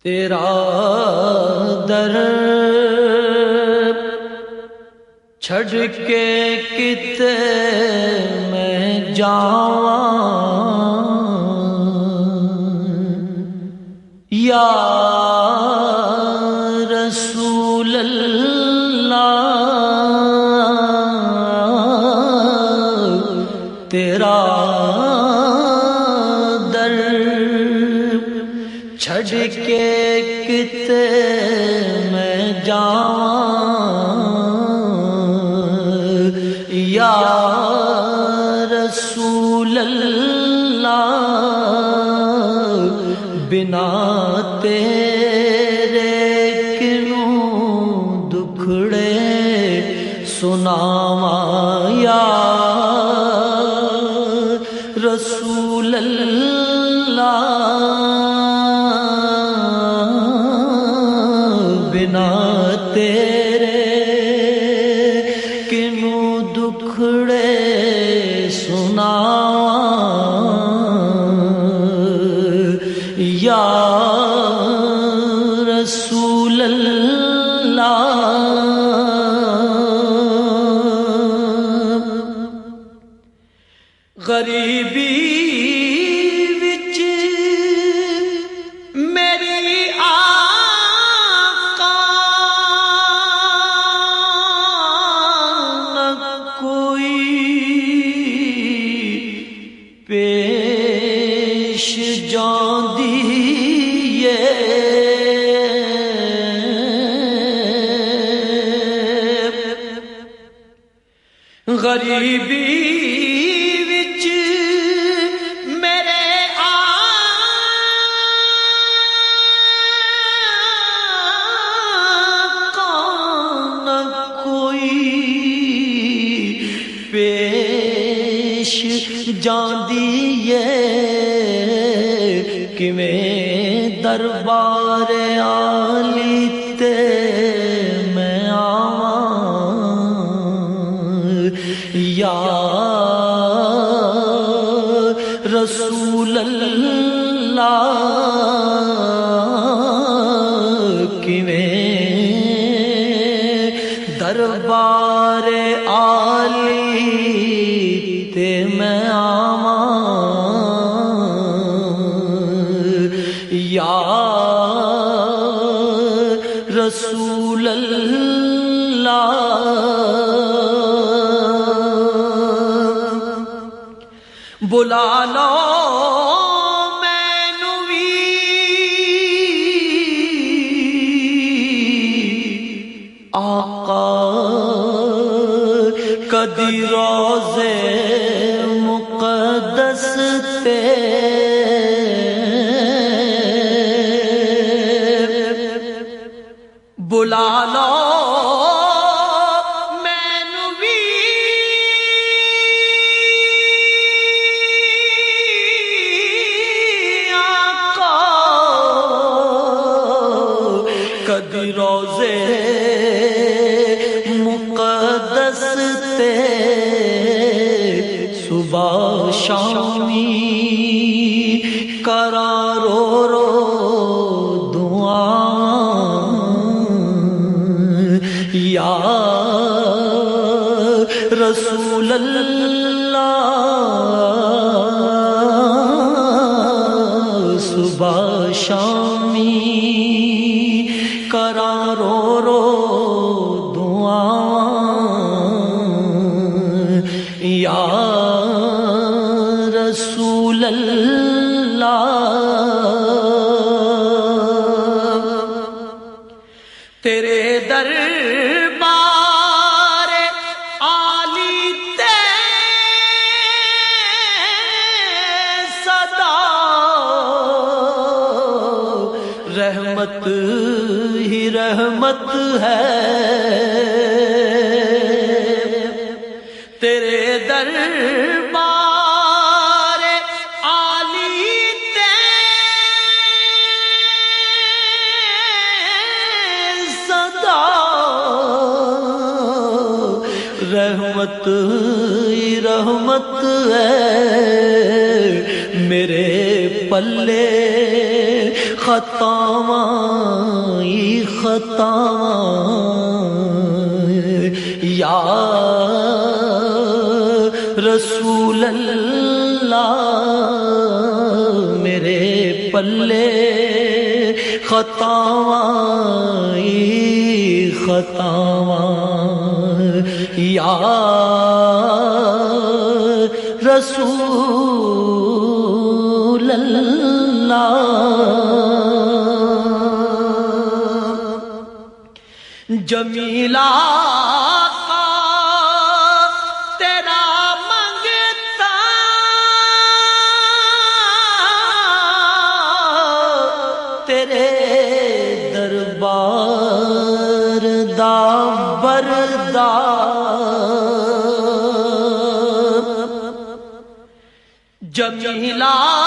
تیرا در چھڑ کے کتے میں جاواں یا رسول اللہ، تیرا در چھڑ کے کتے میں جاواں یا رسول اللہ، بنا تیرے کنوں دکھڑے سناواں یا رسول اللہ، بنا تیرے کنوں دکھڑے سناواں یا رسول اللہ۔ غریبی وچ میری آقا نہ کوئی پیش جاندی ہے، غریبی وچ میرے آقا نہ کوئی پیش جاندی ہے، کیویں دربار عالی تے میں آواں یا رسول اللہ، کیویں دربار عالی تے میں آواں یا رسول اللہ۔ بلا لو مینوں وی آقا کدی روضے مقدس تے، بلا لو مینوں وی آقا کدی روضے مقدس تے، صبح شامی کراں رو رو دعاں یا رسول اللہ، صبح شامی کراں رو رو دعاں یا رسول اللہ۔ تیرے دربار عالی تے صدا رحمت ہی رحمت ہے، تیرے دربار عالی تے صدا رحمت ہی رحمت ہے، میرے پلے خطاواں یا رسول اللہ میرے پلے خطاواں یا رسول اللہ جمیلہ کا تیرا منگتا تیرے دربار دا بردار جمیلہ